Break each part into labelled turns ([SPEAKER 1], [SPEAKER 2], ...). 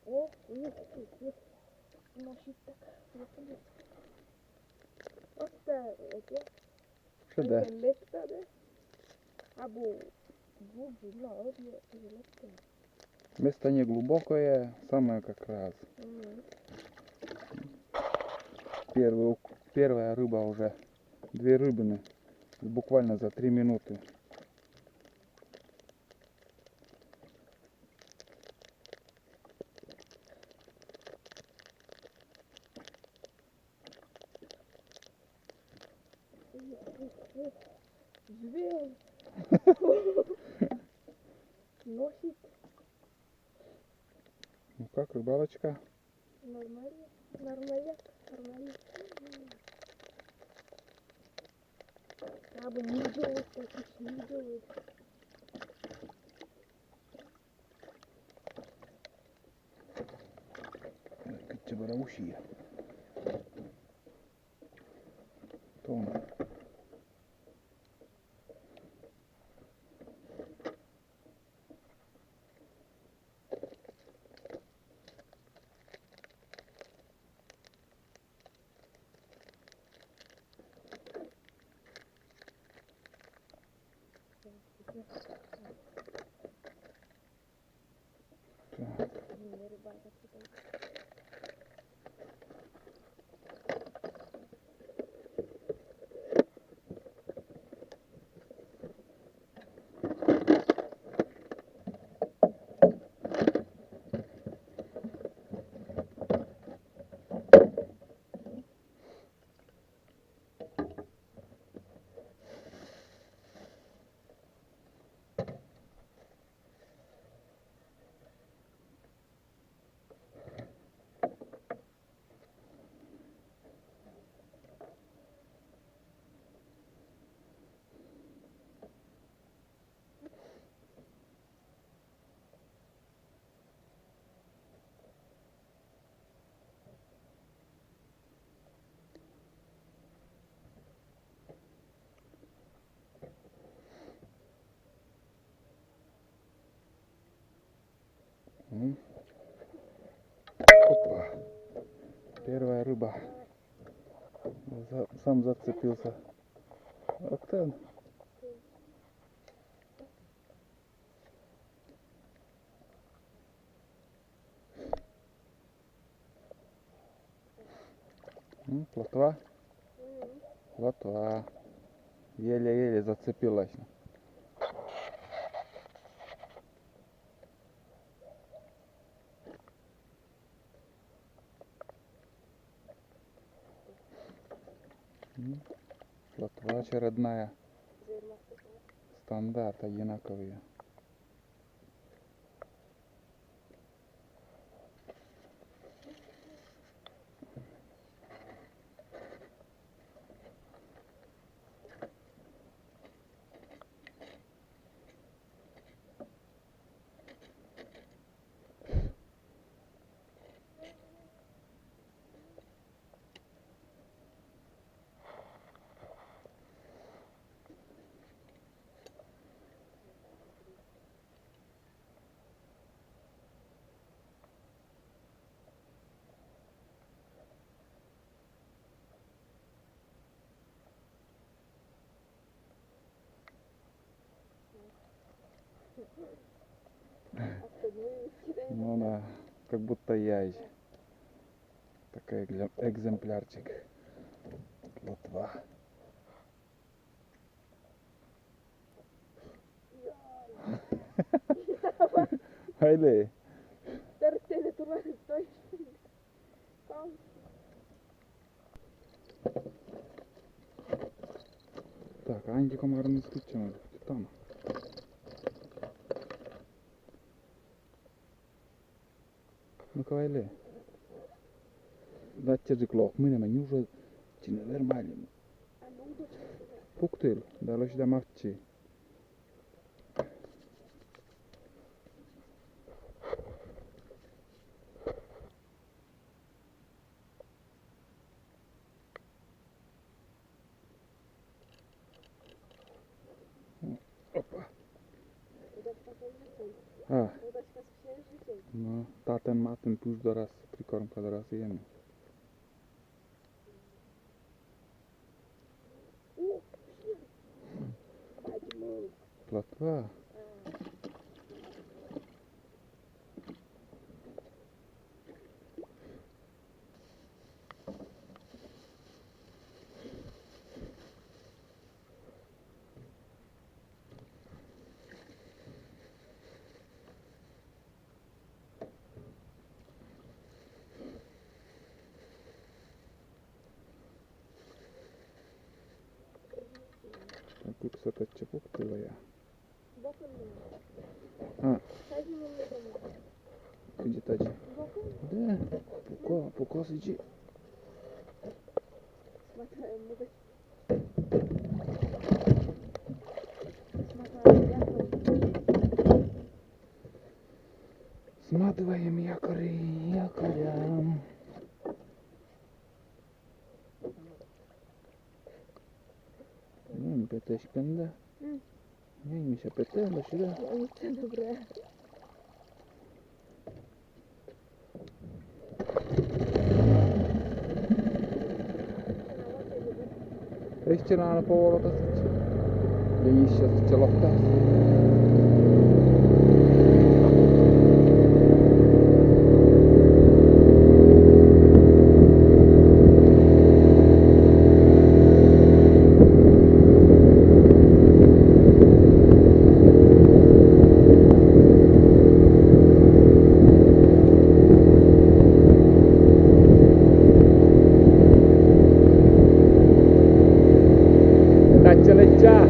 [SPEAKER 1] О, носить так. Оста эти.
[SPEAKER 2] Що де?
[SPEAKER 1] Место, да? Або глубина, вот я место.
[SPEAKER 2] Место не глубокое, самое как раз. Первая рыба уже. 2 рыбины. Буквально за 3 минуты.
[SPEAKER 1] Зверь. Носит.
[SPEAKER 2] Ну как, рыбалочка?
[SPEAKER 1] Нормально. Нормально. Або не делает, так не делает.
[SPEAKER 2] Чебараушия. Том. Так. Опа. Первая рыба. Сам зацепился. Октан. Плотва. Плотва. Еле-еле зацепилась. Плотва очередная. Стандарт одинаковые. Ну да, как будто яйц. Такой экземплярчик. Плотва. Haydi.
[SPEAKER 1] Тертели туда точно.
[SPEAKER 2] Так, hangi kameranızı tutacağım? Tamam. Ну-ка, Вайле. Датчик лох, minä juuri sinne vermailin. Puktil, täällä on sitä matchia. Опа.
[SPEAKER 1] Удачка
[SPEAKER 2] А,
[SPEAKER 1] с всей жизнью.
[SPEAKER 2] No, táten má ten plus doraz, prikormka doraz jeme.
[SPEAKER 1] Faci mult.
[SPEAKER 2] Plotva? Kuinka sä teet se puktilla ja...
[SPEAKER 1] Bokul mu.
[SPEAKER 2] А,
[SPEAKER 1] Faci mult.
[SPEAKER 2] где таджи?
[SPEAKER 1] Bokul.
[SPEAKER 2] Да, пуко сиджи.
[SPEAKER 1] Смотри, много. Смотри, я там.
[SPEAKER 2] Сматываем якори, якорям. Ну, петешканда. Neymiş ya pete başı da.
[SPEAKER 1] Я не добрая.
[SPEAKER 2] Ještě ráno povolata sice. Vidíš, že sice lohta. Caccia.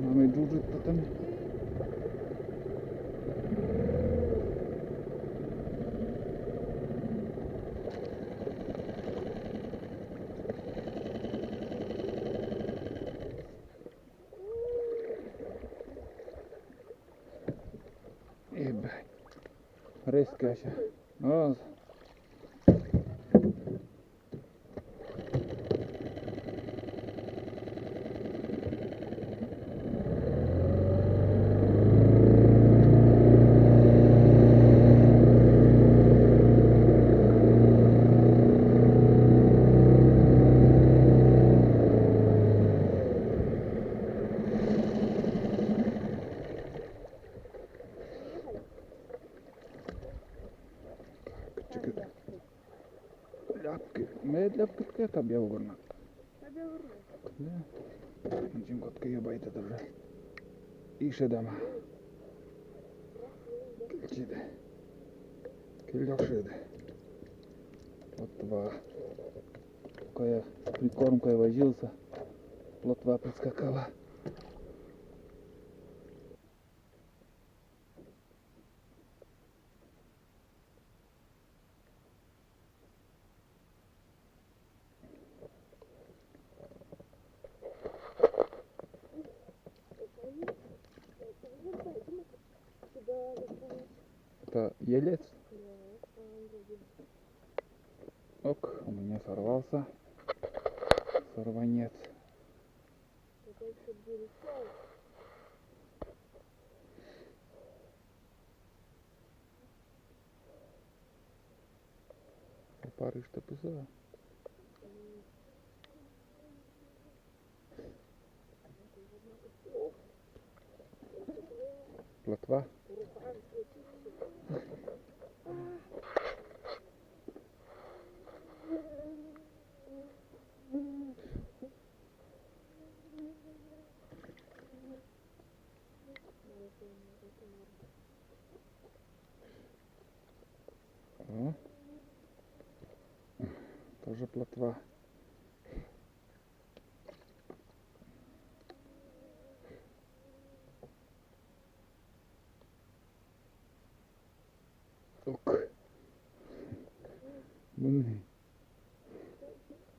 [SPEAKER 2] Mamy dżudżet potem. Ебать. Резко ще. О. Ляпки. Ми ляпки таке та б'явурна. Да. Чим котки єбайте дуже. І ще дама. Кільчиде. Кільчиде. Плотва. Пока я с прикормкой возился, плотва подскакала. Это елец? Ок, у меня сорвался. Сорванец. Опарыш то пизда. Плотва. О. Тоже плотва.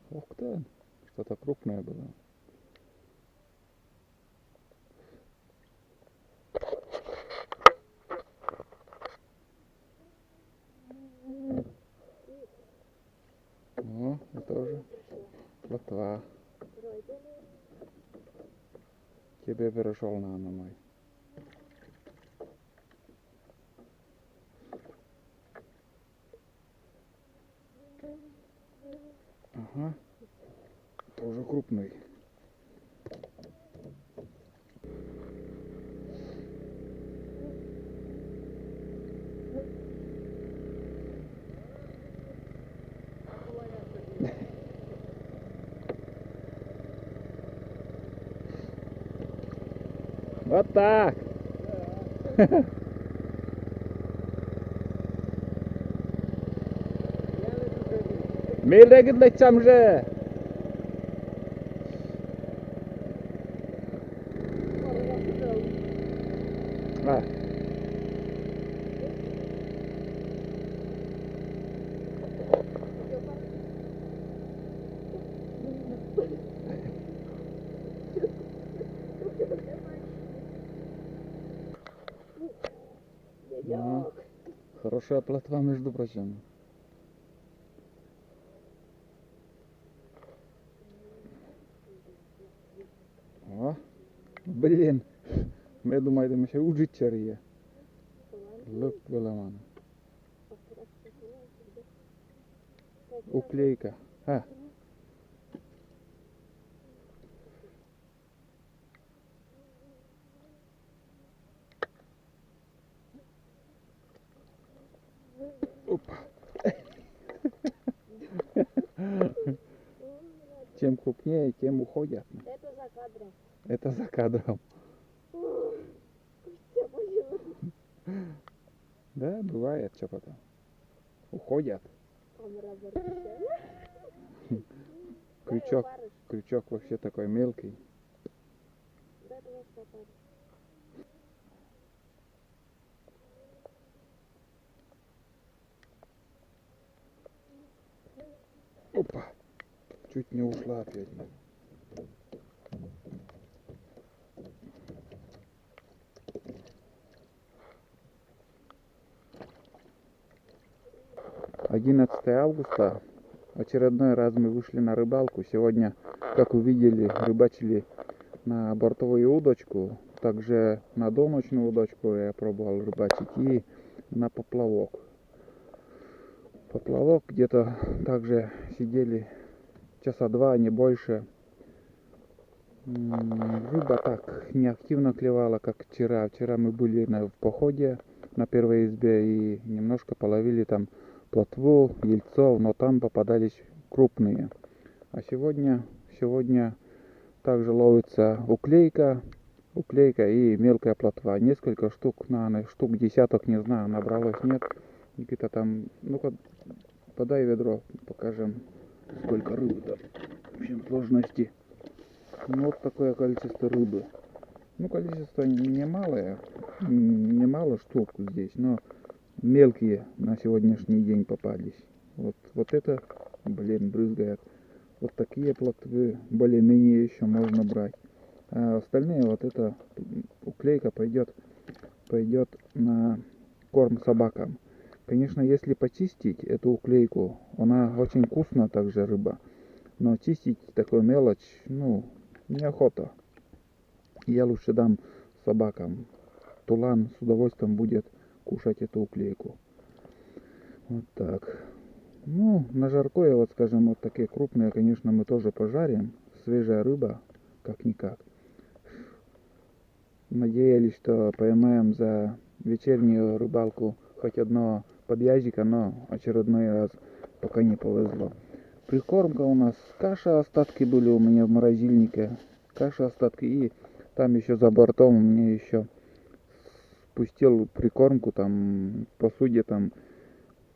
[SPEAKER 2] Ух ты, что-то крупное было. О, это уже плотва. Тебе перешел на мой. Ага, тоже крупный. Вот так. Милде gideceğim же. Ha. Ага. Хорошая плотва, между прочим. О, блин. Я думаю, это еще ужичарье. Look, Веламан. Уклейка. А. Опа. Чем крупнее, тем уходят.
[SPEAKER 1] Это за кадром.
[SPEAKER 2] Это за кадром. Да, бывает, что потом. Уходят. Крючок вообще такой мелкий. Опа. Чуть не ушла опять. «11 августа. Очередной раз мы вышли на рыбалку. Сегодня, как увидели, рыбачили на бортовую удочку. Также на доночную удочку я пробовал рыбачить и на поплавок. Поплавок где-то также сидели часа два, не больше. Рыба так неактивно клевала, как вчера. Вчера мы были в походе на первой избе и немножко половили там плотву, ельцов, но там попадались крупные. А сегодня также ловится уклейка и мелкая плотва. Несколько штук, наверное, штук десяток, не знаю, набралось, нет. Никита там, ну-ка, подай ведро, покажем, сколько рыбы там. В общем, сложности. Ну, вот такое количество рыбы. Ну, количество немалое, немало штук здесь, но мелкие на сегодняшний день попались. Вот это, блин, брызгает. Вот такие плотвы более-менее еще можно брать. А остальные, вот эта уклейка пойдет на корм собакам. Конечно, если почистить эту уклейку, она очень вкусна также рыба. Но чистить такую мелочь, ну, неохота. Я лучше дам собакам. Тулан с удовольствием будет кушать эту уклейку. Вот так. Ну, на жаркое, вот скажем, вот такие крупные, конечно, мы тоже пожарим. Свежая рыба, как-никак. Надеялись, что поймаем за вечернюю рыбалку хоть одно подъязика, но очередной раз пока не повезло. Прикормка у нас, каша, остатки были у меня в морозильнике. Каша, остатки, и там еще за бортом мне еще спустил прикормку, там в посуде там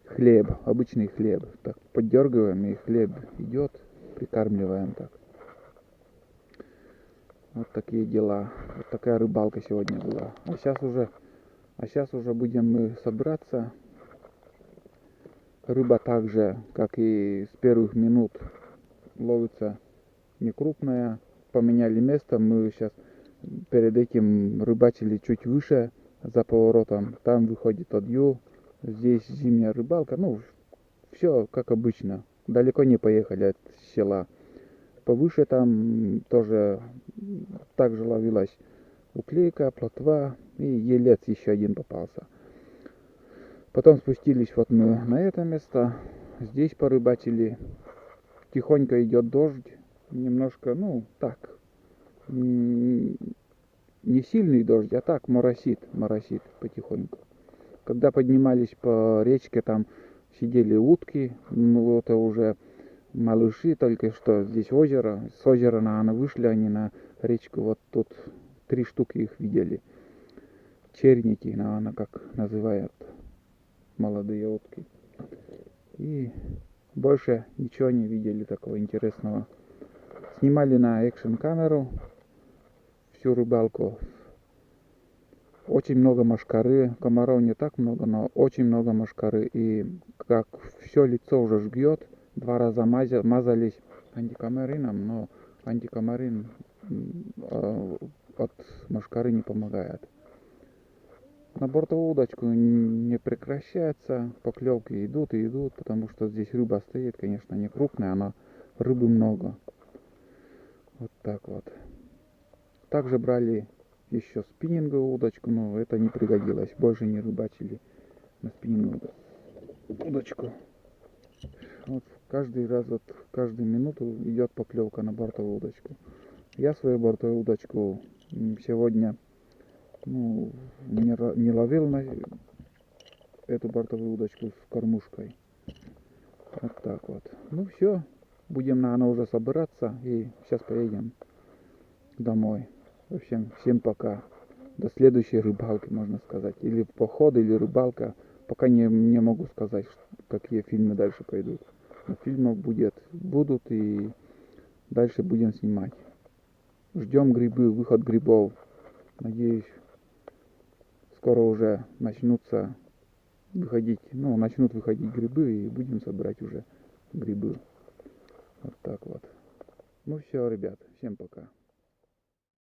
[SPEAKER 2] хлеб, обычный хлеб. Так поддергиваем, и хлеб идет, прикармливаем так. Вот такие дела. Вот такая рыбалка сегодня была. А сейчас уже будем мы собираться. Рыба также, как и с первых минут, ловится не крупная. Поменяли место. Мы сейчас перед этим рыбачили чуть выше, за поворотом. Там выходит отъел. Здесь зимняя рыбалка. Ну, все как обычно. Далеко не поехали от села. Повыше там тоже также ловилась уклейка, плотва и елец еще один попался. Потом спустились вот мы на это место. Здесь порыбачили. Тихонько идет дождь. Немножко, ну, так. Не сильный дождь, а так моросит потихоньку. Когда поднимались по речке, там сидели утки. Ну, это уже малыши только что. Здесь озеро. С озера, наверное, вышли они на речку. Вот тут 3 штуки их видели. Черники, наверное, как называют молодые утки. И больше ничего не видели такого интересного. Снимали на экшн камеру всю рыбалку. Очень много мошкары. Комаров не так много, но очень много мошкары. И как все лицо уже жгет, 2 раза мазались антикомарином, но антикомарин от мошкары не помогает. На бортовую удочку не прекращается, поклевки идут и идут, потому что здесь рыба стоит, конечно, не крупная, но рыбы много. Вот так вот. Также брали еще спиннинговую удочку, но это не пригодилось. Больше не рыбачили на спиннинговую удочку. Вот каждый раз, вот каждую минуту идет поклевка на бортовую удочку. Я свою бортовую удочку сегодня не ловил на эту бортовую удочку с кормушкой. Вот так вот. Ну все, будем, наверное, уже собираться и сейчас поедем домой. В общем, всем пока. До следующей рыбалки, можно сказать. Или поход, или рыбалка. Пока не могу сказать, какие фильмы дальше пойдут. Но фильмов будут и дальше будем снимать. Ждем грибы, выход грибов. Надеюсь, скоро уже начнут выходить грибы и будем собирать уже грибы. Вот так вот. Ну все, ребят, всем пока.